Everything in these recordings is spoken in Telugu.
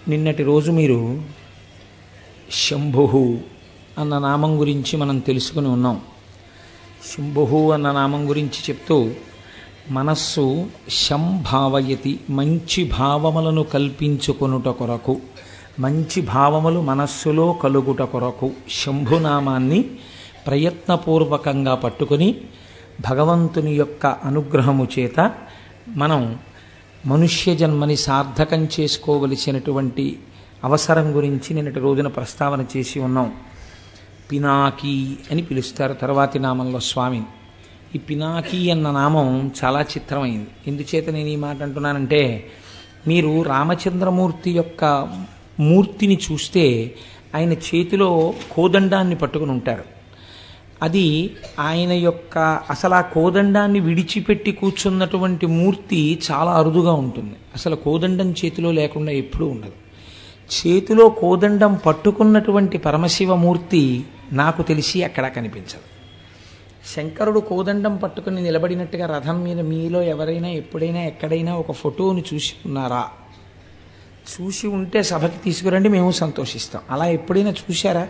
నిన్నటి రోజు మీరు శంభు అన్న నామం గురించి మనం తెలుసుకుని ఉన్నాం. శంభు అన్న నామం గురించి చెప్తూ మనస్సు శంభావయతి, మంచి భావములను కల్పించుకొనుట కొరకు, మంచి భావములు మనస్సులో కలుగుట కొరకు శంభునామాన్ని ప్రయత్నపూర్వకంగా పట్టుకొని భగవంతుని యొక్క అనుగ్రహము చేత మనం మనుష్య జన్మని సార్థకం చేసుకోవలసినటువంటి అవసరం గురించి నిన్నటి రోజున ప్రస్తావన చేసి ఉన్నాం. పినాకీ అని పిలుస్తారు తర్వాతి నామంలో స్వామిని. ఈ పినాకీ అన్న నామం చాలా చిత్రమైంది. ఎందుచేత నేను ఈ మాట అంటున్నానంటే, మీరు రామచంద్రమూర్తి యొక్క మూర్తిని చూస్తే ఆయన చేతిలో కోదండాన్ని పట్టుకుని ఉంటారు. అది ఆయన యొక్క అసలు ఆ కోదండాన్ని విడిచిపెట్టి కూర్చున్నటువంటి మూర్తి చాలా అరుదుగా ఉంటుంది. అసలు కోదండం చేతిలో లేకుండా ఎప్పుడూ ఉండదు. చేతిలో కోదండం పట్టుకున్నటువంటి పరమశివమూర్తి నాకు తెలిసి అక్కడ కనిపించదు. శంకరుడు కోదండం పట్టుకుని నిలబడినట్టుగా రథం మీద మీలో ఎవరైనా ఎప్పుడైనా ఎక్కడైనా ఒక ఫోటోని చూసి ఉన్నారా? చూసి ఉంటే సభకి తీసుకురండి, మేము సంతోషిస్తాం. అలా ఎప్పుడైనా చూశారా?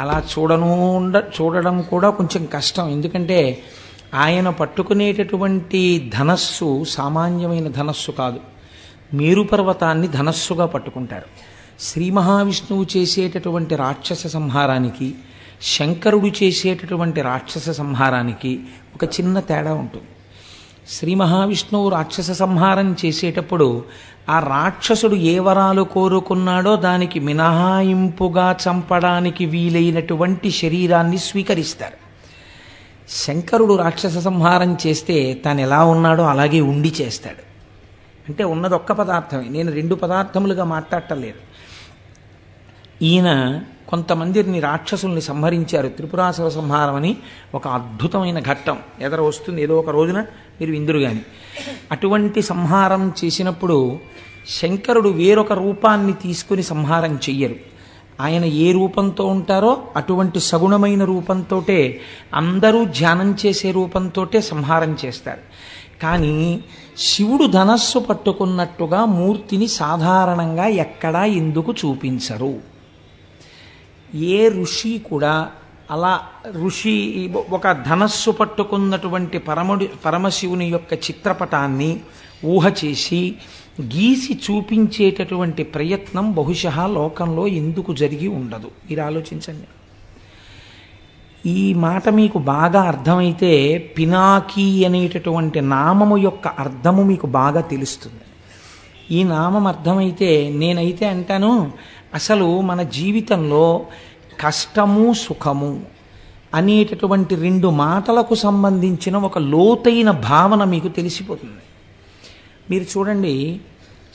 అలా చూడడం కూడా కొంచెం కష్టం. ఎందుకంటే ఆయన పట్టుకునేటటువంటి ధనస్సు సామాన్యమైన ధనస్సు కాదు. మేరు పర్వతాన్ని ధనస్సుగా పట్టుకుంటారు. శ్రీ మహావిష్ణువు చేసేటటువంటి రాక్షస సంహారానికి, శంకరుడు చేసేటటువంటి రాక్షస సంహారానికి ఒక చిన్న తేడా ఉంటుంది. శ్రీ మహావిష్ణువు రాక్షస సంహారం చేసేటప్పుడు ఆ రాక్షసుడు ఏ వరాలు కోరుకున్నాడో దానికి మినహాయింపుగా చంపడానికి వీలైనటువంటి శరీరాన్ని స్వీకరిస్తారు. శంకరుడు రాక్షస సంహారం చేస్తే తాను ఎలా ఉన్నాడో అలాగే ఉండి చేస్తాడు. అంటే ఉన్నది ఒక్క పదార్థమే, నేను రెండు పదార్థములుగా మాట్లాడటం లేదు. ఈయన కొంతమందిని రాక్షసుల్ని సంహరించారు. త్రిపురాసుర సంహారం అని ఒక అద్భుతమైన ఘట్టం ఎదర వస్తుంది ఏదో ఒక రోజున, మీరు విందురు కానీ. అటువంటి సంహారం చేసినప్పుడు శంకరుడు వేరొక రూపాన్ని తీసుకుని సంహారం చెయ్యరు. ఆయన ఏ రూపంతో ఉంటారో అటువంటి సగుణమైన రూపంతోటే, అందరూ ధ్యానం చేసే రూపంతోటే సంహారం చేస్తారు. కానీ శివుడు ధనస్సు పట్టుకున్నట్టుగా మూర్తిని సాధారణంగా ఎక్కడా ఎందుకు చూపించరు? ఏ ఋషి కూడా అలా ఋషి ఒక ధనస్సు పట్టుకున్నటువంటి పరమశివుని యొక్క చిత్రపటాన్ని ఊహ చేసి గీసి చూపించేటటువంటి ప్రయత్నం బహుశా లోకంలో ఎందుకు జరిగి ఉండదు? మీరు ఆలోచించండి. ఈ మాట మీకు బాగా అర్థమైతే పినాకీ అనేటటువంటి నామము యొక్క అర్థము మీకు బాగా తెలుస్తుంది. ఈ నామం అర్థమైతే నేనైతే అంటాను, అసలు మన జీవితంలో కష్టము సుఖము అనేటటువంటి రెండు మాటలకు సంబంధించిన ఒక లోతైన భావన మీకు తెలిసిపోతుంది. మీరు చూడండి,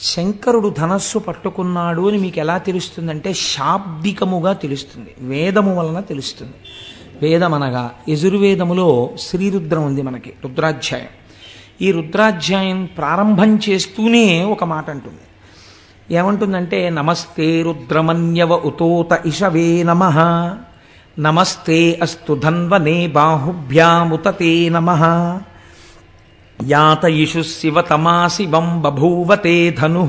శంకరుడు ధనస్సు పట్టుకున్నాడు అని మీకు ఎలా తెలుస్తుందంటే శాబ్దికముగా తెలుస్తుంది, వేదము వలన తెలుస్తుంది. వేదం అనగా యజుర్వేదములో శ్రీరుద్రం ఉంది మనకి, రుద్రాధ్యాయం. ఈ రుద్రాధ్యాయం ప్రారంభం చేస్తూనే ఒక మాట అంటుంది. ఏమంటుందంటే, నమస్తే రుద్రమన్యవ ఉతోత ఇషవే నమః, నమస్తే అస్తు ధన్వనే బాహుభ్యాముతతే నమః, యాతయిషు శివతమా శివం బభూవతే ధను,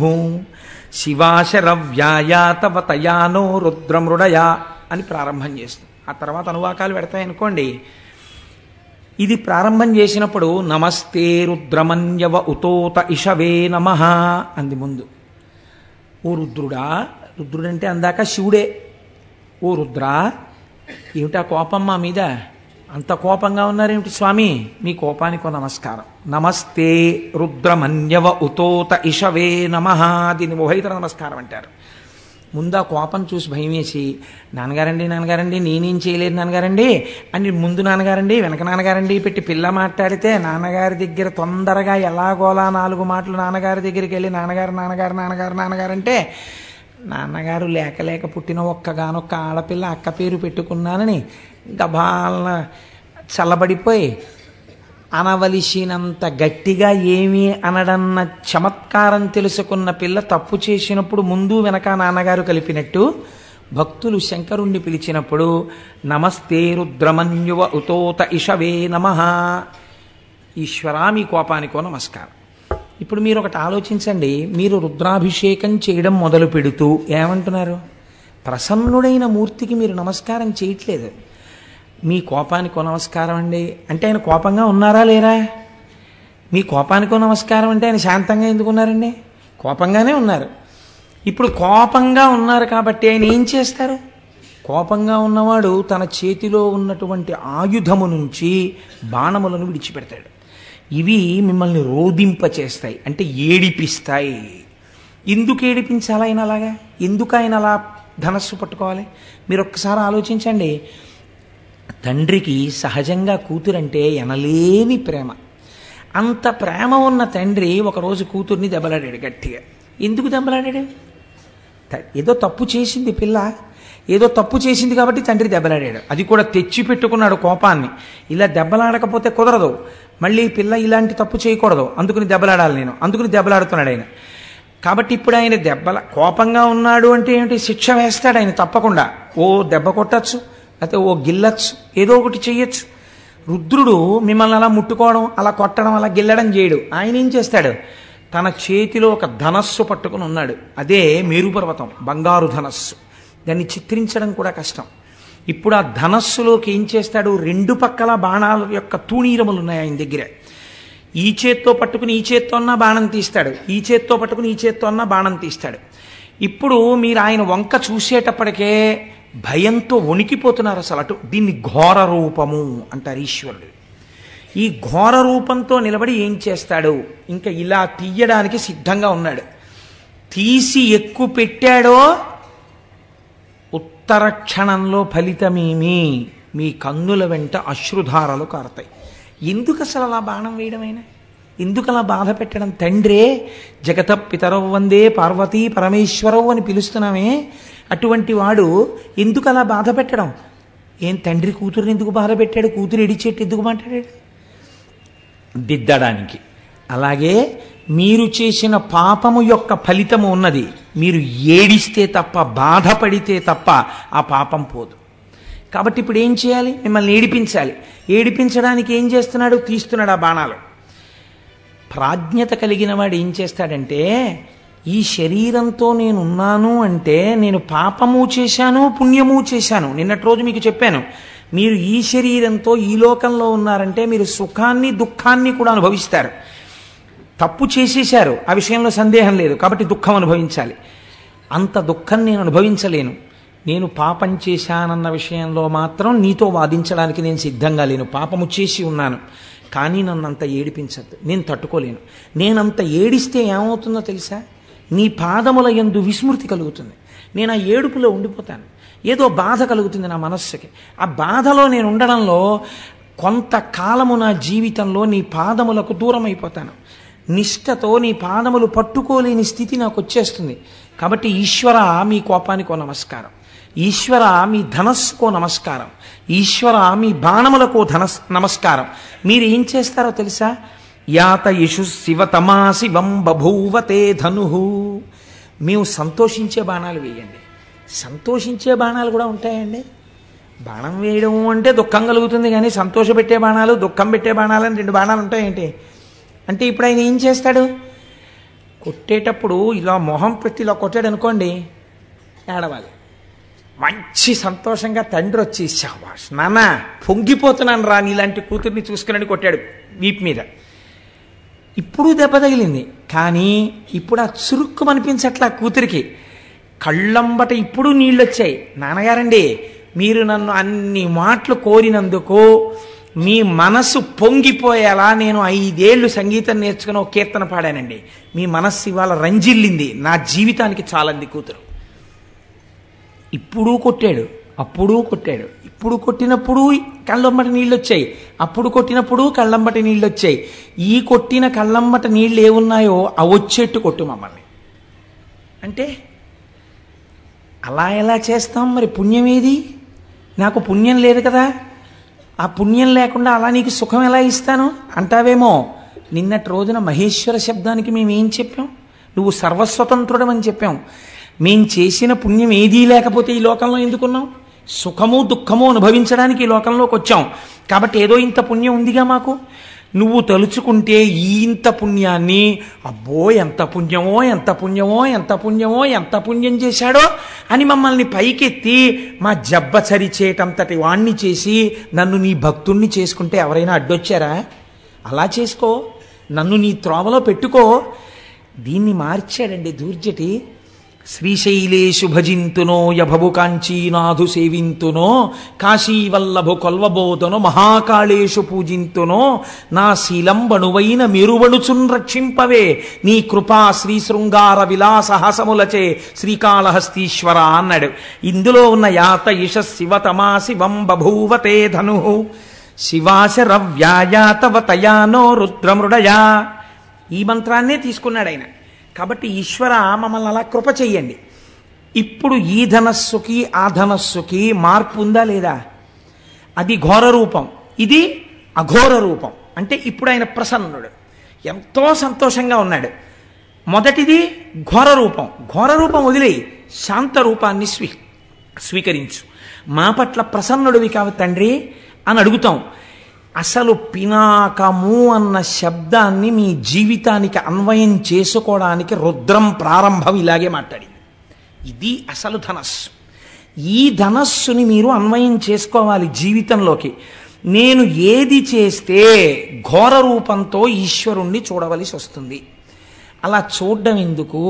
శివాశరవ్యాయాతవతయానో రుద్రమృడయా అని ప్రారంభం చేస్తుంది. ఆ తర్వాత అనువాకాలు పెడతాయనుకోండి. ఇది ప్రారంభం చేసినప్పుడు నమస్తే రుద్రమన్యవ ఉతోత ఇషవే నమః అంది ముందు. ఓ రుద్రుడా, రుద్రుడంటే అందాక శివుడే. ఓ రుద్రా, ఏమిటా కోపం మా మీద? అంత కోపంగా ఉన్నారేమిటి స్వామి? మీ కోపానికో నమస్కారం. నమస్తే రుద్రమన్యవ ఉతోత ఇషవే నమః, దీన్ని ఉభయతర నమస్కారం అంటారు. ముందు ఆ కోపం చూసి భయం వేసి, నాన్నగారండి నేనేం చేయలేదు నాన్నగారండి అని ముందు నాన్నగారండి వెనక నాన్నగారండి పెట్టి పిల్ల మాట్లాడితే నాన్నగారి దగ్గర తొందరగా ఎలాగోలా నాలుగు మాటలు నాన్నగారి దగ్గరికి వెళ్ళి నాన్నగారు అంటే, నాన్నగారు లేక పుట్టిన ఒక్కగానొక్క ఆడపిల్ల అక్క పేరు పెట్టుకున్నానని గబాలన చల్లబడిపోయి అనవలసినంత గట్టిగా ఏమీ అనడన్న చమత్కారం తెలుసుకున్న పిల్ల తప్పు చేసినప్పుడు ముందు వెనక నాన్నగారు కలిపినట్టు భక్తులు శంకరుణ్ణి పిలిచినప్పుడు నమస్తే రుద్రమన్యువ ఉతోత ఇషవే నమః, ఈశ్వరా మీ కోపానికో నమస్కారం. ఇప్పుడు మీరు ఒకటి ఆలోచించండి, మీరు రుద్రాభిషేకం చేయడం మొదలు పెడుతూ ఏమంటున్నారు? ప్రసన్నుడైన మూర్తికి మీరు నమస్కారం చేయట్లేదు. మీ కోపానికో నమస్కారం అండి అంటే ఆయన కోపంగా ఉన్నారా లేరా? మీ కోపానికో నమస్కారం అంటే ఆయన శాంతంగా ఎందుకు ఉన్నారండి? కోపంగానే ఉన్నారు. ఇప్పుడు కోపంగా ఉన్నారు కాబట్టి ఆయన ఏం చేస్తారు? కోపంగా ఉన్నవాడు తన చేతిలో ఉన్నటువంటి ఆయుధము నుంచి బాణములను విడిచిపెడతాడు. ఇవి మిమ్మల్ని రోధింపచేస్తాయి, అంటే ఏడిపిస్తాయి. ఎందుకు ఏడిపించాలి ఆయన అలాగా? ఎందుకు ఆయన అలా ధనస్సు పట్టుకోవాలి? మీరు ఒక్కసారి ఆలోచించండి. తండ్రికి సహజంగా కూతురంటే ఎనలేని ప్రేమ. అంత ప్రేమ ఉన్న తండ్రి ఒకరోజు కూతుర్ని దెబ్బలాడాడు గట్టిగా. ఎందుకు దెబ్బలాడాడు? ఏదో తప్పు చేసింది పిల్ల, ఏదో తప్పు చేసింది కాబట్టి తండ్రి దెబ్బలాడాడు. అది కూడా తెచ్చి పెట్టుకున్నాడు కోపాన్ని. ఇలా దెబ్బలాడకపోతే కుదరదు, మళ్ళీ పిల్ల ఇలాంటి తప్పు చేయకూడదు, అందుకుని దెబ్బలాడాలి నేను, అందుకుని దెబ్బలాడుతున్నాడు ఆయన. కాబట్టి ఇప్పుడు ఆయన కోపంగా ఉన్నాడు అంటే ఏమిటి? శిక్ష వేస్తాడు ఆయన తప్పకుండా. ఓ దెబ్బ కొట్టచ్చు, లేకపోతే ఓ గిల్లచ్చు, ఏదో ఒకటి చెయ్యొచ్చు. రుద్రుడు మిమ్మల్ని అలా ముట్టుకోవడం, అలా కొట్టడం, అలా గిల్లడం చేయడు. ఆయన ఏం చేస్తాడు? తన చేతిలో ఒక ధనస్సు పట్టుకుని ఉన్నాడు. అదే మేరుపర్వతం, బంగారు ధనస్సు. దాన్ని చిత్రించడం కూడా కష్టం. ఇప్పుడు ఆ ధనస్సులోకి ఏం చేస్తాడు? రెండు పక్కల బాణాల యొక్క తూణీరములు ఉన్నాయి ఆయన దగ్గర. ఈ చేత్తో పట్టుకుని ఈ చేత్తో అన్న బాణం తీస్తాడు, ఈ చేత్తో పట్టుకుని ఈ చేత్తో అన్న బాణం తీస్తాడు. ఇప్పుడు మీరు ఆయన వంక చూసేటప్పటికే భయంతో వణికిపోతున్నారు అసలు. అటు దీన్ని ఘోర రూపము అంటారు ఈశ్వరుడు. ఈ ఘోర రూపంతో నిలబడి ఏం చేస్తాడు? ఇంకా ఇలా తీయడానికి సిద్ధంగా ఉన్నాడు. తీసి ఎక్కువ పెట్టాడో ఉత్తర క్షణంలో ఫలితమేమి? మీ కన్నుల వెంట అశ్రుధారలు కారతాయి. ఎందుకు అసలు అలా బాణం వేయడమైనా? ఎందుకు అలా బాధ పెట్టడం? తండ్రే జగత పితరవ్ వందే పార్వతీ పరమేశ్వరవ్ అని పిలుస్తున్నామే, అటువంటి వాడు ఎందుకు అలా బాధ పెట్టడం? ఏం తండ్రి కూతురుని ఎందుకు బాధ పెట్టాడు? కూతురు ఎడిచేట్టు ఎందుకు మాట్లాడాడు? దిద్దడానికి. అలాగే మీరు చేసిన పాపము యొక్క ఫలితము ఉన్నది. మీరు ఏడిస్తే తప్ప, బాధపడితే తప్ప ఆ పాపం పోదు. కాబట్టి ఇప్పుడు ఏం చేయాలి? మిమ్మల్ని ఏడిపించాలి. ఏడిపించడానికి ఏం చేస్తున్నాడు? తీస్తున్నాడు ఆ బాణాలు. ప్రాజ్ఞత కలిగిన వాడు ఏం చేస్తాడంటే, ఈ శరీరంతో నేనున్నాను అంటే నేను పాపము చేశాను, పుణ్యము చేశాను. నిన్నటి రోజు మీకు చెప్పాను, మీరు ఈ శరీరంతో ఈ లోకంలో ఉన్నారంటే మీరు సుఖాన్ని దుఃఖాన్ని కూడా అనుభవిస్తారు. తప్పు చేసేశారు, ఆ విషయంలో సందేహం లేదు, కాబట్టి దుఃఖం అనుభవించాలి. అంత దుఃఖం నేను అనుభవించలేను. నేను పాపం చేశానన్న విషయంలో మాత్రం నీతో వాదించడానికి నేను సిద్ధంగా లేను. పాపము చేసి ఉన్నాను, కానీ నన్ను అంత ఏడిపించద్దు, నేను తట్టుకోలేను. నేనంత ఏడిస్తే ఏమవుతుందో తెలుసా? నీ పాదముల యందు విస్మృతి కలుగుతుంది. నేను ఆ ఏడుపులో ఉండిపోతాను. ఏదో బాధ కలుగుతుంది నా మనస్సుకి. ఆ బాధలో నేను ఉండడంలో కొంతకాలము నా జీవితంలో నీ పాదములకు దూరం అయిపోతాను. నిష్ఠతో నీ పాదములు పట్టుకోలేని స్థితి నాకు వచ్చేస్తుంది. కాబట్టి ఈశ్వర, మీ కోపానికో నమస్కారం. ఈశ్వర, మీ ధనస్సుకో నమస్కారం. ఈశ్వర, మీ బాణములకో నమస్కారం. మీరు ఏం చేస్తారో తెలుసా? యాత యశు శివతమా శివం బభూవతే ధను. మేము సంతోషించే బాణాలు వేయండి. సంతోషించే బాణాలు కూడా ఉంటాయండి. బాణం వేయడం అంటే దుఃఖం కలుగుతుంది, కానీ సంతోషపెట్టే బాణాలు, దుఃఖం పెట్టే బాణాలు అని రెండు బాణాలు ఉంటాయేంటి? అంటే ఇప్పుడు ఆయన ఏం చేస్తాడు? కొట్టేటప్పుడు ఇలా మొహం పెట్టి ఇలా కొట్టాడు అనుకోండి, ఏడవాలి. మంచి సంతోషంగా తండ్రి వచ్చి, శాబాష్ నాన్న, పొంగిపోతున్నాను రా నీలాంటి కూతుర్ని చూసుకుని కొట్టాడు వీపు మీద. ఇప్పుడు దెబ్బ తగిలింది, కానీ ఇప్పుడు ఆ చురుక్కు అనిపించట్లా కూతురికి. కళ్ళంబట ఇప్పుడు నీళ్ళు వచ్చాయి. నాన్నగారండి, మీరు నన్ను అన్ని మాటలు కోరినందుకు మీ మనస్సు పొంగిపోయేలా నేను 5 ఏళ్ళు సంగీతం నేర్చుకుని ఒక కీర్తన పాడానండి. మీ మనస్సు ఇవాళ రంజిల్లింది, నా జీవితానికి చాలంది కూతురు. ఇప్పుడు కొట్టాడు, అప్పుడు కొట్టాడు. ఇప్పుడు కొట్టినప్పుడు కళ్ళంబటి నీళ్ళు వచ్చాయి, అప్పుడు కొట్టినప్పుడు కళ్ళంబటి నీళ్ళు వచ్చాయి. ఈ కొట్టిన కళ్ళంబట నీళ్ళు ఏమున్నాయో అవి వచ్చేట్టు కొట్టు మమ్మల్ని అంటే అలా ఎలా చేస్తాం? మరి పుణ్యం ఏది? నాకు పుణ్యం లేదు కదా, ఆ పుణ్యం లేకుండా అలా నీకు సుఖం ఎలా ఇస్తాను అంటావేమో. నిన్నటి రోజున మహేశ్వర శబ్దానికి మేమేం చెప్పాం? నువ్వు సర్వస్వతంత్రుడం అని చెప్పాం. మేం చేసిన పుణ్యం ఏదీ లేకపోతే ఈ లోకంలో ఎందుకున్నాం? సుఖము దుఃఖము అనుభవించడానికి ఈ లోకంలోకి వచ్చాం. కాబట్టి ఏదో ఇంత పుణ్యం ఉందిగా మాకు. నువ్వు తలుచుకుంటే ఇంత పుణ్యాన్ని, అబ్బో ఎంత పుణ్యమో ఎంత పుణ్యమో ఎంత పుణ్యమో ఎంత పుణ్యం చేశాడో అని మమ్మల్ని పైకెత్తి మా జబ్బ చరిచేటంతటి వాణ్ణి చేసి నన్ను నీ భక్తుణ్ణి చేసుకుంటే ఎవరైనా అడ్డొచ్చారా? అలా చేసుకో, నన్ను నీ త్రోవలో పెట్టుకో. దీన్ని మార్చాడండి దూర్జటి. శ్రీశైలేషు భజింతునో యభవు కాంచీనాథు సేవింతునో కాశీవల్లభు కొల్వబోధను మహాకాళేషు పూజింతునో నా శీలంబణువైన మెరువణుచున్ రక్షింపవే నీ కృపా శ్రీ శృంగార విలాసహాసములచే శ్రీకాళహస్తీశ్వర అన్నాడు. ఇందులో ఉన్న యాత ఇష శివతమా శివం బభూవతే ధను శివాశరవ్యాయాతవతయానో రుద్రమృడయా. ఈ మంత్రాన్నే తీసుకున్నాడు ఆయన. కాబట్టి ఈశ్వర మమ్మల్ని అలా కృప చెయ్యండి. ఇప్పుడు ఈ ధనస్సుకి ఆ ధనస్సుకి మార్పు ఉందా లేదా? అది ఘోర రూపం, ఇది అఘోర రూపం. అంటే ఇప్పుడు ఆయన ప్రసన్నుడు, ఎంతో సంతోషంగా ఉన్నాడు. మొదటిది ఘోర రూపం. ఘోర రూపం వదిలేయి, శాంత రూపాన్ని స్వీకరించు. మా పట్ల ప్రసన్నుడివి కావు తండ్రి అని అడుగుతాం. అసలు పినాకము అన్న శబ్దాన్ని మీ జీవితానికి అన్వయం చేసుకోవడానికి రుద్రం ప్రారంభం ఇలాగే మాట్లాడింది. ఇది అసలు ధనస్సు. ఈ ధనస్సుని మీరు అన్వయం చేసుకోవాలి జీవితంలోకి. నేను ఏది చేస్తే ఘోర రూపంతో ఈశ్వరుణ్ణి చూడవలసి వస్తుంది. అలా చూడడం ఎందుకు?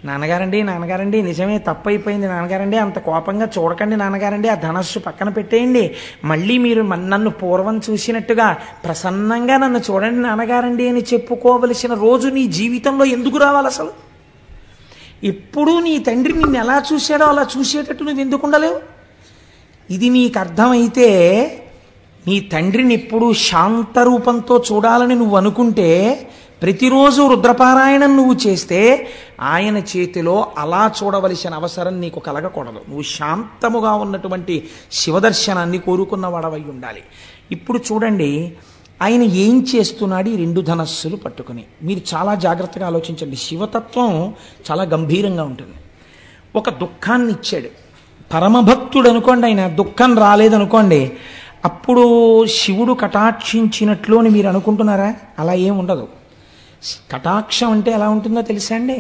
నాన్నగారండి నిజమే తప్పైపోయింది నాన్నగారండి, అంత కోపంగా చూడకండి నాన్నగారండి, ఆ ధనస్సు పక్కన పెట్టేయండి, మళ్ళీ మీరు నన్ను పూర్వం చూసినట్టుగా ప్రసన్నంగా నన్ను చూడండి నాన్నగారండి అని చెప్పుకోవలసిన రోజు నీ జీవితంలో ఎందుకు రావాలి? అసలు ఎప్పుడూ నీ తండ్రి నిన్ను ఎలా చూశాడో అలా చూసేటట్టు నువ్వు ఎందుకు ఉండలేవు? ఇది నీకు అర్థమైతే నీ తండ్రిని ఎప్పుడూ శాంతరూపంతో చూడాలని నువ్వు అనుకుంటే ప్రతిరోజు రుద్రపారాయణం నువ్వు చేస్తే ఆయన చేతిలో అలా చూడవలసిన అవసరం నీకు కలగకూడదు. నువ్వు శాంతముగా ఉన్నటువంటి శివదర్శనాన్ని కోరుకున్నవాడవై ఉండాలి. ఇప్పుడు చూడండి ఆయన ఏం చేస్తున్నాడు ఈ రెండు ధనస్సులు పట్టుకుని. మీరు చాలా జాగ్రత్తగా ఆలోచించండి. శివతత్వం చాలా గంభీరంగా ఉంటుంది. ఒక దుఃఖాన్ని ఇచ్చాడు. పరమభక్తుడు అనుకోండి, ఆయన దుఃఖం రాలేదనుకోండి, అప్పుడు శివుడు కటాక్షించినట్లు అని మీరు అనుకుంటున్నారా? అలా ఏం ఉండదు. కటాక్షం అంటే ఎలా ఉంటుందో తెలుసా అండి?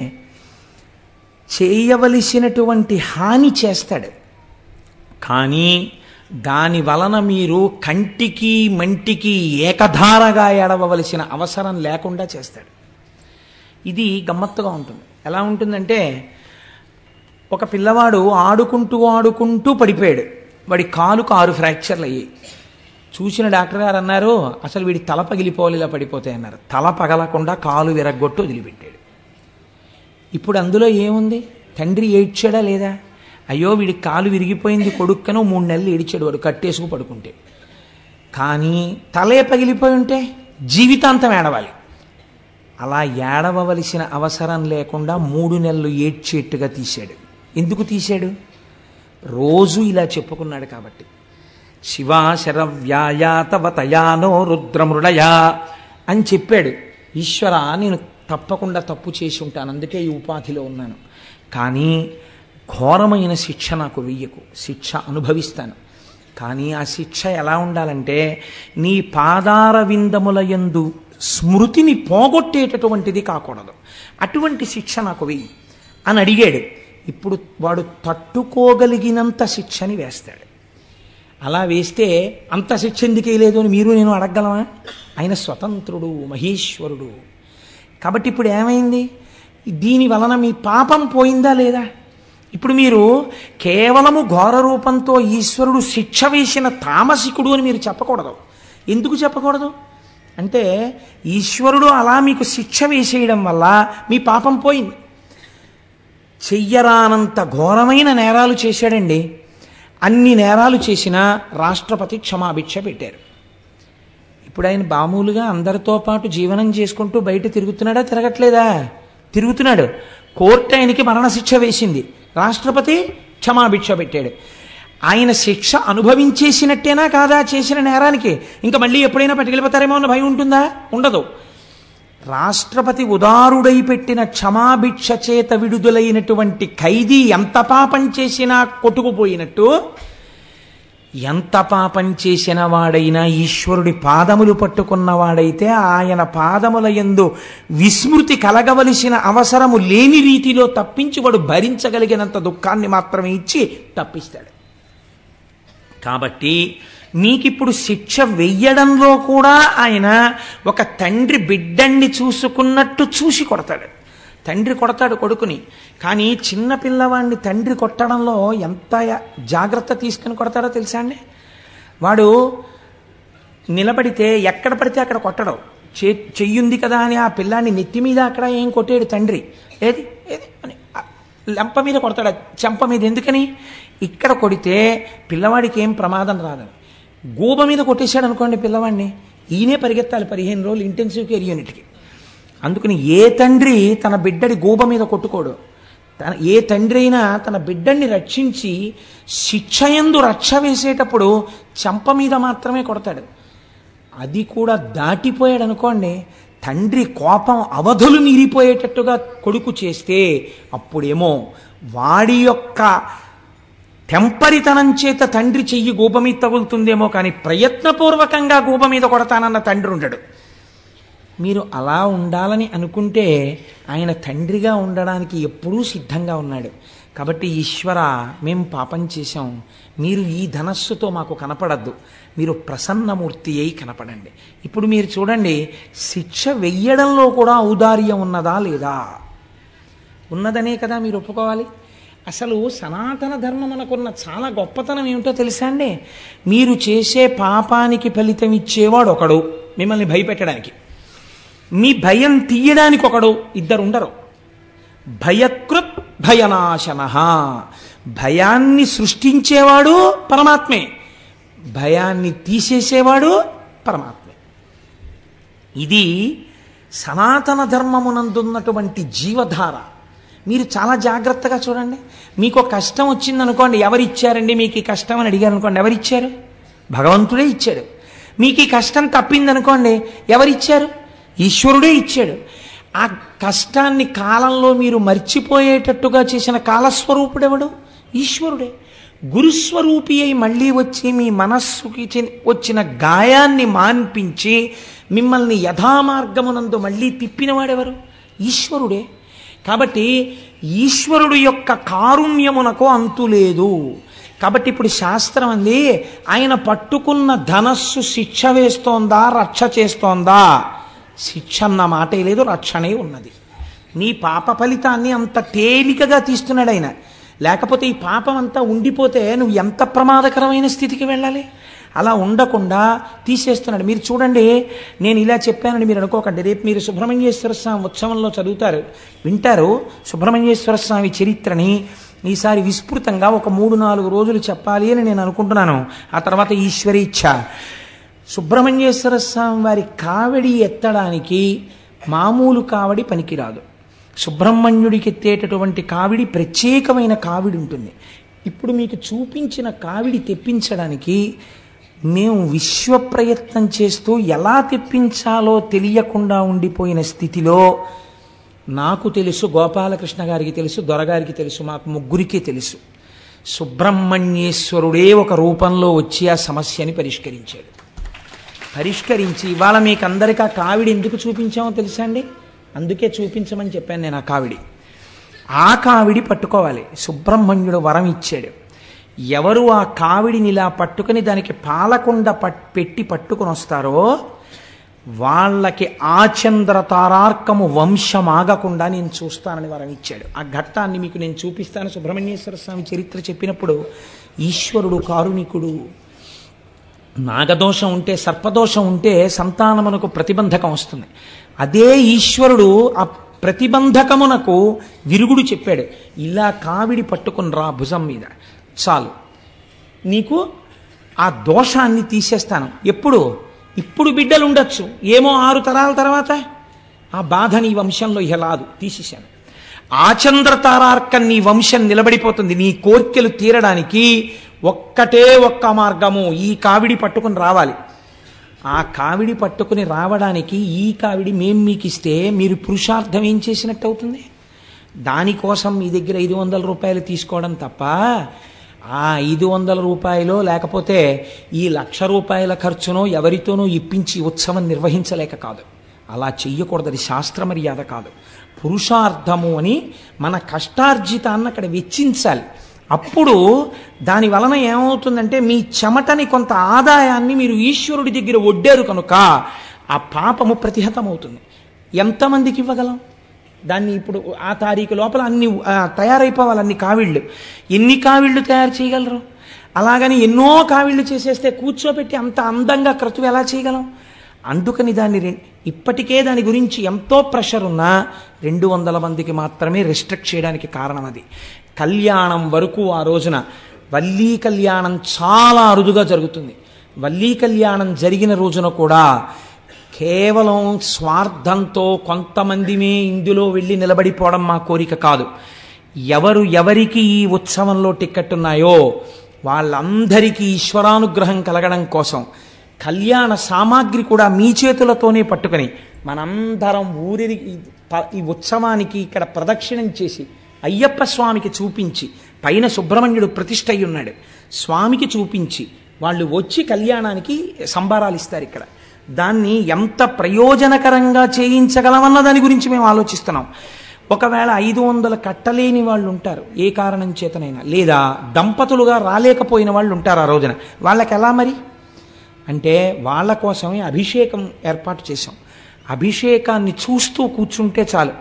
చేయవలసినటువంటి హాని చేస్తాడు, కానీ దాని వలన మీరు కంటికి మంటికి ఏకధారగా ఏడవలసిన అవసరం లేకుండా చేస్తాడు. ఇది గమ్మత్తుగా ఉంటుంది. ఎలా ఉంటుందంటే, ఒక పిల్లవాడు ఆడుకుంటూ పడిపోయాడు. వాడి కాలుకు 6 ఫ్రాక్చర్లు అయ్యాయి. చూసిన డాక్టర్ గారు అన్నారు, అసలు వీడి తల పగిలిపోవాలి ఇలా పడిపోతాయి అన్నారు. తల పగలకుండా కాలు విరగ్గొట్టు వదిలిపెట్టాడు. ఇప్పుడు అందులో ఏముంది? తండ్రి ఏడ్చాడా లేదా? అయ్యో వీడికి కాలు విరిగిపోయింది కొడుక్కను 3 నెలలు ఏడిచాడు వాడు కట్టేసుకు పడుకుంటే. కానీ తలే పగిలిపోయి ఉంటే జీవితాంతం ఏడవాలి. అలా ఏడవలసిన అవసరం లేకుండా 3 నెలలు ఏడ్చేట్టుగా తీశాడు. ఎందుకు తీశాడు? రోజు ఇలా చెప్పుకున్నాడు కాబట్టి. శివాశరవ్యాయాతవతయానో రుద్రమృడయా అని చెప్పాడు. ఈశ్వర నేను తప్పకుండా తప్పు చేసి ఉంటాను, అందుకే ఈ ఉపాధిలో ఉన్నాను, కానీ ఘోరమైన శిక్ష నాకు వెయ్యకు, శిక్ష అనుభవిస్తాను. కానీ ఆ శిక్ష ఎలా ఉండాలంటే నీ పాదార విందముల యందు స్మృతిని పోగొట్టేటటువంటిది కాకూడదు. అటువంటి శిక్ష నాకు వెయ్యి అని అడిగాడు. ఇప్పుడు వాడు తట్టుకోగలిగినంత శిక్షని వేస్తాడు. అలా వేస్తే అంత శిక్ష ఎందుకు వేయలేదు అని మీరు నేను అడగగలమా? ఆయన స్వతంత్రుడు, మహేశ్వరుడు. కాబట్టి ఇప్పుడు ఏమైంది? దీని వలన మీ పాపం పోయిందా లేదా? ఇప్పుడు మీరు కేవలము ఘోర రూపంతో ఈశ్వరుడు శిక్ష వేసిన తామసికుడు అని మీరు చెప్పకూడదు. ఎందుకు చెప్పకూడదు అంటే, ఈశ్వరుడు అలా మీకు శిక్ష వేసేయడం వల్ల మీ పాపం పోయింది. చెయ్యరానంత ఘోరమైన నేరాలు చేశాడండి. అన్ని నేరాలు చేసినా రాష్ట్రపతి క్షమాభిక్ష పెట్టారు. ఇప్పుడు ఆయన మామూలుగా అందరితో పాటు జీవనం చేసుకుంటూ బయట తిరుగుతున్నాడా? తిరగట్లేదా? తిరుగుతున్నాడు. కోర్టు ఆయనకి మరణశిక్ష వేసింది, రాష్ట్రపతి క్షమాభిక్ష పెట్టాడు. ఆయన శిక్ష అనుభవించేసినట్టేనా కాదా చేసిన నేరానికి? ఇంకా మళ్ళీ ఎప్పుడైనా పట్టుకెళ్ళిపోతారేమో అన్న భయం ఉంటుందా? ఉండదు. రాష్ట్రపతి ఉదారుడై పెట్టిన క్షమాభిక్ష చేత విడుదలైనటువంటి ఖైదీ ఎంత పాపం చేసినా కొట్టుకుపోయినట్టు ఎంత పాపం చేసిన వాడైనా ఈశ్వరుడి పాదములు పట్టుకున్నవాడైతే ఆయన పాదముల యందు విస్మృతి కలగవలసిన అవసరము లేని రీతిలో తప్పించి వాడు భరించగలిగినంత దుఃఖాన్ని మాత్రమే ఇచ్చి తప్పిస్తాడు. కాబట్టి మీకిప్పుడు శిక్ష వెయ్యడంలో కూడా ఆయన ఒక తండ్రి బిడ్డన్ని చూసుకున్నట్టు చూసి కొడతాడు. తండ్రి కొడతాడు కొడుకుని, కానీ చిన్న పిల్లవాడిని తండ్రి కొట్టడంలో ఎంత జాగ్రత్త తీసుకుని కొడతాడో తెలుసా అండి? వాడు నిలబడితే ఎక్కడ పడితే అక్కడ కొట్టడం, చెయ్యుంది కదా అని ఆ పిల్లాన్ని నెత్తి మీద అక్కడ ఏం కొట్టాడు తండ్రి, ఏది ఏది అని లెంప మీద కొడతాడు, చెంప మీద. ఎందుకని? ఇక్కడ కొడితే పిల్లవాడికి ఏం ప్రమాదం రాదని. గూబ మీద కొట్టేశాడు అనుకోండి పిల్లవాడిని, ఈయనే పరిగెత్తాలి 15 రోజులు ఇంటెన్సివ్ కేర్ యూనిట్కి. అందుకని ఏ తండ్రి తన బిడ్డడి గూబ మీద కొట్టుకోడు. ఏ తండ్రి అయినా తన బిడ్డని రక్షించి శిక్షయందు రక్ష వేసేటప్పుడు చెంప మీద మాత్రమే కొడతాడు. అది కూడా దాటిపోయాడు అనుకోండి, తండ్రి కోపం అవధులు మీరిపోయేటట్టుగా కొడుకు చేస్తే అప్పుడేమో వాడి యొక్క తెంపరితనం చేత తండ్రి చెయ్యి గూబ మీద తగులుతుందేమో, కానీ ప్రయత్నపూర్వకంగా గూబ మీద కొడతానన్న తండ్రి ఉండడు. మీరు అలా ఉండాలని అనుకుంటే ఆయన తండ్రిగా ఉండడానికి ఎప్పుడూ సిద్ధంగా ఉన్నాడు. కాబట్టి ఈశ్వర, మేము పాపం చేశాం, మీరు ఈ ధనస్సుతో మాకు కనపడద్దు, మీరు ప్రసన్నమూర్తి అయి కనపడండి. ఇప్పుడు మీరు చూడండి, శిక్ష వెయ్యడంలో కూడా ఔదార్యం ఉన్నదా లేదా? ఉన్నదనే కదా మీరు ఒప్పుకోవాలి. అసలు సనాతన ధర్మమునకున్న చాలా గొప్పతనం ఏమిటో తెలుసా అండి? మీరు చేసే పాపానికి ఫలితం ఇచ్చేవాడు ఒకడు మిమ్మల్ని భయపెట్టడానికి, మీ భయం తీయడానికి ఒకడు, ఇద్దరు ఉండరు. భయకృత్ భయనాశన, భయాన్ని సృష్టించేవాడు పరమాత్మే, భయాన్ని తీసేసేవాడు పరమాత్మే. ఇది సనాతన ధర్మమునందున్నటువంటి జీవధార. మీరు చాలా జాగ్రత్తగా చూడండి. మీకు కష్టం వచ్చిందనుకోండి, ఎవరిచ్చారండి మీకు ఈ కష్టం అని అడిగారు అనుకోండి, ఎవరిచ్చారు? భగవంతుడే ఇచ్చాడు. మీకు ఈ కష్టం తప్పిందనుకోండి, ఎవరిచ్చారు? ఈశ్వరుడే ఇచ్చాడు. ఆ కష్టాన్ని కాలంలో మీరు మర్చిపోయేటట్టుగా చేసిన కాలస్వరూపుడెవడు? ఈశ్వరుడే. గురుస్వరూపి అయి మళ్ళీ వచ్చి మీ మనస్సుకి వచ్చిన గాయాన్ని మాన్పించి మిమ్మల్ని యథామార్గమునందు మళ్ళీ తిప్పినవాడెవరు? ఈశ్వరుడే. కాబట్టి ఈశ్వరుడు యొక్క కారుణ్యమునకు అంతులేదు. కాబట్టి ఇప్పుడు శాస్త్రం అంది, ఆయన పట్టుకున్న ధనస్సు శిక్ష వేస్తోందా రక్ష చేస్తోందా? శిక్ష అన్న మాటే లేదు, రక్షణే ఉన్నది. నీ పాప ఫలితాన్ని అంత తేలికగా తీస్తున్నాడు ఆయన. లేకపోతే ఈ పాపం అంతా ఉండిపోతే నువ్వు ఎంత ప్రమాదకరమైన స్థితికి వెళ్ళాలి. అలా ఉండకుండా తీసేస్తున్నాడు. మీరు చూడండి, నేను ఇలా చెప్పానని మీరు అనుకోకండి. రేపు మీరు సుబ్రహ్మణ్యేశ్వర స్వామి ఉత్సవంలో చదువుతారు, వింటారు సుబ్రహ్మణ్యేశ్వర స్వామి చరిత్రని. ఈసారి విస్తృతంగా ఒక 3-4 రోజులు చెప్పాలి అని నేను అనుకుంటున్నాను. ఆ తర్వాత ఈశ్వరీచ్ఛ. సుబ్రహ్మణ్యేశ్వర స్వామి వారి కావిడి ఎత్తడానికి మామూలు కావిడి పనికిరాదు. సుబ్రహ్మణ్యుడికి ఎత్తేటటువంటి కావిడి ప్రత్యేకమైన కావిడి ఉంటుంది. ఇప్పుడు మీకు చూపించిన కావిడి తెప్పించడానికి మేము విశ్వప్రయత్నం చేస్తూ ఎలా తెప్పించాలో తెలియకుండా ఉండిపోయిన స్థితిలో నాకు తెలుసు, గోపాలకృష్ణ గారికి తెలుసు, దొరగారికి తెలుసు, మాకు ముగ్గురికే తెలుసు. సుబ్రహ్మణ్యేశ్వరుడే ఒక రూపంలో వచ్చి ఆ సమస్యని పరిష్కరించాడు. పరిష్కరించి ఇవాళ మీకు అందరికీ ఆ కావిడి ఎందుకు చూపించామో తెలుసా అండి? అందుకే చూపించమని చెప్పాను నేను. ఆ కావిడి, ఆ కావిడి పట్టుకోవాలి. సుబ్రహ్మణ్యుడు వరం ఇచ్చాడు. ఎవరు ఆ కావిడిని ఇలా పట్టుకుని దానికి పాలకుండ పెట్టి పట్టుకుని వస్తారో వాళ్ళకి ఆచంద్ర తారార్కము వంశమాగకుండా నేను చూస్తానని వరం ఇచ్చాడు. ఆ ఘట్టాన్ని మీకు నేను చూపిస్తాను. సుబ్రహ్మణ్యేశ్వర స్వామి చరిత్ర చెప్పినప్పుడు ఈశ్వరుడు కారుణికుడు. నాగదోషం ఉంటే, సర్పదోషం ఉంటే సంతానమునకు ప్రతిబంధకం వస్తుంది. అదే ఈశ్వరుడు ఆ ప్రతిబంధకమునకు విరుగుడు చెప్పాడు. ఇలా కావిడి పట్టుకుని రా భుజం మీద, చాలు నీకు ఆ దోషాన్ని తీసేస్తాను. ఎప్పుడు? ఇప్పుడు బిడ్డలు ఉండొచ్చు, ఏమో 6 తరాల తర్వాత ఆ బాధ నీ వంశంలో ఎలాదు, తీసేశాను. ఆచంద్ర తారార్కం నీ వంశం నిలబడిపోతుంది. నీ కోర్కెలు తీరడానికి ఒక్కటే ఒక్క మార్గము, ఈ కావిడి పట్టుకుని రావాలి. ఆ కావిడి పట్టుకుని రావడానికి ఈ కావిడి మేము మీకు ఇస్తే మీరు పురుషార్థం ఏం చేసినట్టు అవుతుంది? దానికోసం మీ దగ్గర 500 రూపాయలు తీసుకోవడం తప్ప ఆ 500 రూపాయలు లేకపోతే ఈ 1,00,000 రూపాయల ఖర్చునో ఎవరితోనో ఇప్పించి ఉత్సవం నిర్వహించలేక కాదు. అలా చెయ్యకూడదు. అది శాస్త్ర మర్యాద కాదు. పురుషార్థము అని మన కష్టార్జితాన్ని అక్కడ వెచ్చించాలి. అప్పుడు దాని వలన ఏమవుతుందంటే మీ చెమటని కొంత ఆదాయాన్ని మీరు ఈశ్వరుడి దగ్గర ఒడ్డారు కనుక ఆ పాపము ప్రతిహతమవుతుంది. ఎంతమందికి ఇవ్వగలం దాన్ని? ఇప్పుడు ఆ తారీఖు లోపల అన్ని తయారైపోవాలి. అన్ని కావిళ్ళు. ఎన్ని కావిళ్ళు తయారు చేయగలరు? అలాగని ఎన్నో కావిళ్ళు చేసేస్తే కూర్చోబెట్టి అంత అందంగా క్రతువు ఎలా చేయగలం? అందుకని దాన్ని ఇప్పటికే దాని గురించి ఎంతో ప్రెషర్ ఉన్నా 200 మందికి మాత్రమే రెస్ట్రిక్ట్ చేయడానికి కారణం అది. కళ్యాణం వరకు ఆ రోజున వల్లీ కళ్యాణం చాలా అరుదుగా జరుగుతుంది. వల్లీ కళ్యాణం జరిగిన రోజున కూడా కేవలం స్వార్థంతో కొంతమందిమే ఇందులో వెళ్ళి నిలబడిపోవడం మా కోరిక కాదు. ఎవరికి ఈ ఉత్సవంలో టిక్కెట్ ఉన్నాయో వాళ్ళందరికీ ఈశ్వరానుగ్రహం కలగడం కోసం కళ్యాణ సామాగ్రి కూడా మీ చేతులతోనే పట్టుకొని మనందరం ఈ ఉత్సవానికి ఇక్కడ ప్రదక్షిణం చేసి అయ్యప్ప స్వామికి చూపించి, పైన సుబ్రహ్మణ్యుడు ప్రతిష్ఠ అయి ఉన్నాడు, స్వామికి చూపించి వాళ్ళు వచ్చి కళ్యాణానికి సంబారాలు ఇస్తారు. ఇక్కడ దాన్ని ఎంత ప్రయోజనకరంగా చేయించగలమన్న దాని గురించి మేము ఆలోచిస్తున్నాం. ఒకవేళ 500 కట్టలేని వాళ్ళు ఉంటారు ఏ కారణం చేతనైనా, లేదా దంపతులుగా రాలేకపోయిన వాళ్ళు ఉంటారు ఆ రోజున. వాళ్ళకి ఎలా మరి అంటే వాళ్ళ కోసమే అభిషేకం ఏర్పాటు చేశాం. అభిషేకాన్ని చూస్తూ కూర్చుంటే చాలు.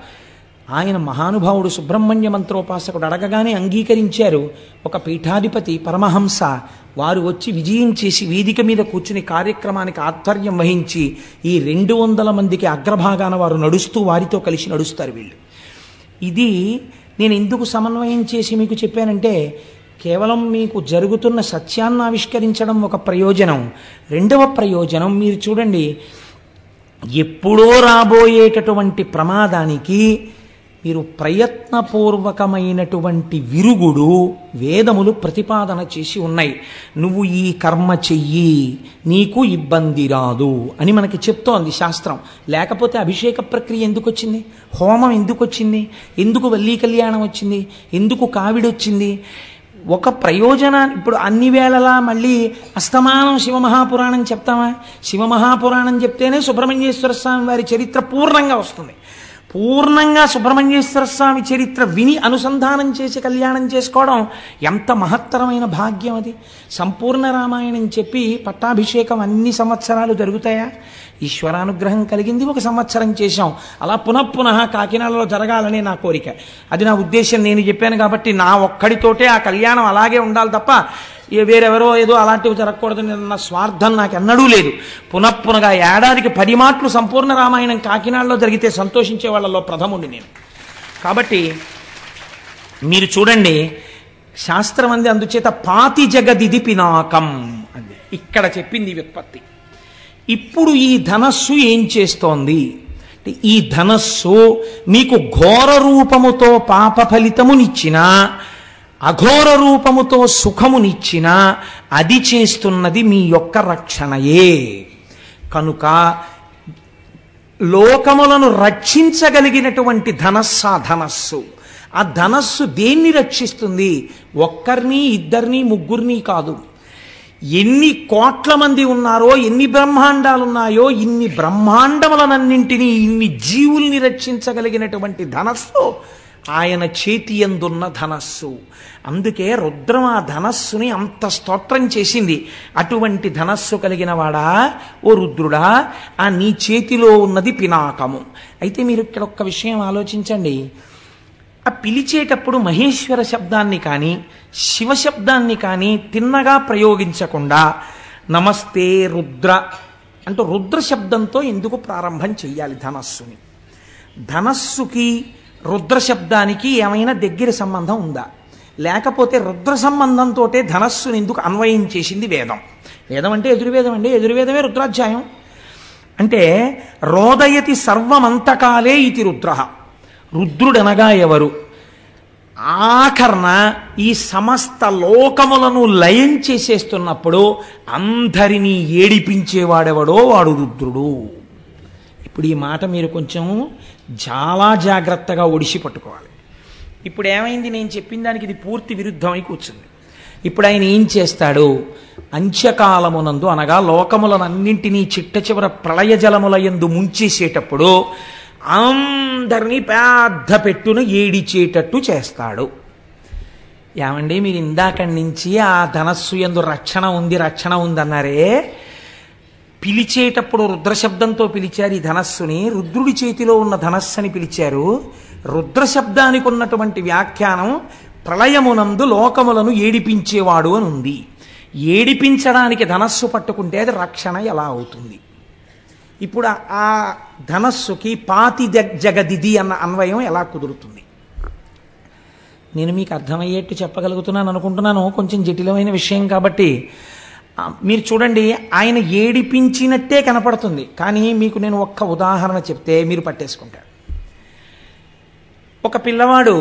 ఆయన మహానుభావుడు సుబ్రహ్మణ్య మంత్రోపాసకుడు అడగగానే అంగీకరించారు. ఒక పీఠాధిపతి పరమహంస వారు వచ్చి విజయం చేసి వేదిక మీద కూర్చుని కార్యక్రమానికి ఆధ్వర్యం వహించి ఈ 200 మందికి అగ్రభాగాన వారు నడుస్తూ వారితో కలిసి నడుస్తారు వీళ్ళు. ఇది నేను ఎందుకు సమన్వయం చేసి మీకు చెప్పానంటే, కేవలం మీకు జరుగుతున్న సత్యాన్ని ఆవిష్కరించడం ఒక ప్రయోజనం. రెండవ ప్రయోజనం మీరు చూడండి, ఎప్పుడో రాబోయేటటువంటి ప్రమాదానికి మీరు ప్రయత్నపూర్వకమైనటువంటి విరుగుడు వేదములు ప్రతిపాదన చేసి ఉన్నాయి. నువ్వు ఈ కర్మ చెయ్యి నీకు ఇబ్బంది రాదు అని మనకి చెప్తోంది శాస్త్రం. లేకపోతే అభిషేక ప్రక్రియ ఎందుకు వచ్చింది? హోమం ఎందుకు వచ్చింది? ఎందుకు వల్లీ కళ్యాణం వచ్చింది? ఎందుకు కావిడొచ్చింది? ఒక ప్రయోజనాన్ని ఇప్పుడు అన్ని వేళలా మళ్ళీ అస్తమానం శివమహాపురాణం చెప్తామా? శివమహాపురాణం చెప్తేనే సుబ్రహ్మణ్యేశ్వర స్వామి వారి చరిత్ర పూర్ణంగా వస్తుంది. పూర్ణంగా సుబ్రహ్మణ్యేశ్వర స్వామి చరిత్ర విని అనుసంధానం చేసి కళ్యాణం చేసుకోవడం ఎంత మహత్తరమైన భాగ్యం అది. సంపూర్ణ రామాయణం చెప్పి పట్టాభిషేకం అన్ని సంవత్సరాలు జరుగుతాయా? ఈశ్వరానుగ్రహం కలిగింది, 1 సంవత్సరం చేశాం. అలా పునఃపునః కాకినాడలో జరగాలనే నా కోరిక. అది నా ఉద్దేశం. నేను చెప్పాను కాబట్టి నా ఒక్కడితోటే ఆ కళ్యాణం అలాగే ఉండాలి తప్ప వేరెవరో ఏదో అలాంటివి జరగకూడదని నా స్వార్థం నాకు ఎన్నడూ లేదు. పునఃపునగా ఏడాదికి 10 మాటలు సంపూర్ణ రామాయణం కాకినాడలో జరిగితే సంతోషించే వాళ్ళలో ప్రథముండి నేను. కాబట్టి మీరు చూడండి, శాస్త్రం అంది అందుచేత పాతి జగదిది పినాకం అంది. ఇక్కడ చెప్పింది వ్యుత్పత్తి. ఇప్పుడు ఈ ధనస్సు ఏం చేస్తోంది? ఈ ధనస్సు మీకు ఘోర రూపముతో పాప ఫలితమునిచ్చినా అఘోర రూపముతో సుఖమునిచ్చినా అది చేస్తున్నది మీ యొక్క రక్షణయే. కనుక లోకములను రక్షించగలిగినటువంటి ధనస్సు. ఆ ధనస్సు దేన్ని రక్షిస్తుంది? ఒక్కరిని, ఇద్దరిని, ముగ్గురిని కాదు. ఎన్ని కోట్ల మంది ఉన్నారో, ఎన్ని బ్రహ్మాండాలున్నాయో, ఇన్ని బ్రహ్మాండములనన్నింటినీ, ఇన్ని జీవుల్ని రక్షించగలిగినటువంటి ధనస్సు ఆయన చేతి యందున్న ధనస్సు. అందుకే రుద్రం ఆ ధనస్సుని అంత స్తోత్రం చేసింది. అటువంటి ధనస్సు కలిగిన వాడా ఓ రుద్రుడా, ఆ నీ చేతిలో ఉన్నది పినాకము. అయితే మీరు ఇక్కడ ఒక్క విషయం ఆలోచించండి. ఆ పిలిచేటప్పుడు మహేశ్వర శబ్దాన్ని కానీ శివ శబ్దాన్ని కానీ తిన్నగా ప్రయోగించకుండా నమస్తే రుద్ర అంటూ రుద్ర శబ్దంతో ఎందుకు ప్రారంభం చెయ్యాలి ధనస్సుని? ధనస్సుకి రుద్ర శబ్దానికి ఏమైనా దగ్గర సంబంధం ఉందా? లేకపోతే రుద్ర సంబంధంతో ధనస్సుని ఎందుకు అన్వయం చేసింది వేదం? వేదం అంటే ఎదుర్వేదం అండి. ఎదుర్వేదమే రుద్రాధ్యాయం. అంటే రోదయతి సర్వమంతకాలే ఇది రుద్ర. రుద్రుడనగా ఎవరు? ఆఖరణ ఈ సమస్త లోకములను లయం చేసేస్తున్నప్పుడు అందరినీ ఏడిపించేవాడెవడో వాడు రుద్రుడు. ఇప్పుడు ఈ మాట మీరు కొంచెం చాలా జాగ్రత్తగా ఒడిసి పట్టుకోవాలి. ఇప్పుడు ఏమైంది? నేను చెప్పిన దానికి ఇది పూర్తి విరుద్ధమై కూర్చుంది. ఇప్పుడు ఆయన ఏం చేస్తాడు? అంత్యకాలమునందు అనగా లోకములనన్నింటినీ చిట్ట చివర ప్రళయ జలముల యందు ముంచేసేటప్పుడు అందరినీ పెద్ద పెట్టును ఏడిచేటట్టు చేస్తాడు. ఏమండి, మీరు ఇందాకడి నుంచి ఆ ధనస్సు యందు రక్షణ ఉంది అన్నారే, పిలిచేటప్పుడు రుద్రశబ్దంతో పిలిచారు ఈ ధనస్సుని, రుద్రుడి చేతిలో ఉన్న ధనస్సుని పిలిచారు. రుద్రశబ్దానికి ఉన్నటువంటి వ్యాఖ్యానం ప్రళయమునందు లోకములను ఏడిపించేవాడు అని ఉంది. ఏడిపించడానికి ధనస్సు పట్టుకుంటే అది రక్షణ ఎలా అవుతుంది? ఇప్పుడు ఆ ధనస్సుకి పాతి జగదిది అన్న అన్వయం ఎలా కుదురుతుంది? నేను మీకు అర్థమయ్యేట్టు చెప్పగలుగుతున్నాను అనుకుంటున్నాను. కొంచెం జటిలమైన విషయం కాబట్టి మీరు చూడండి, ఆయన ఏడిపించినట్టే కనపడుతుంది. కానీ మీకు నేను ఒక్క ఉదాహరణ చెప్తే మీరు పట్టేసుకుంటారు. ఒక పిల్లవాడు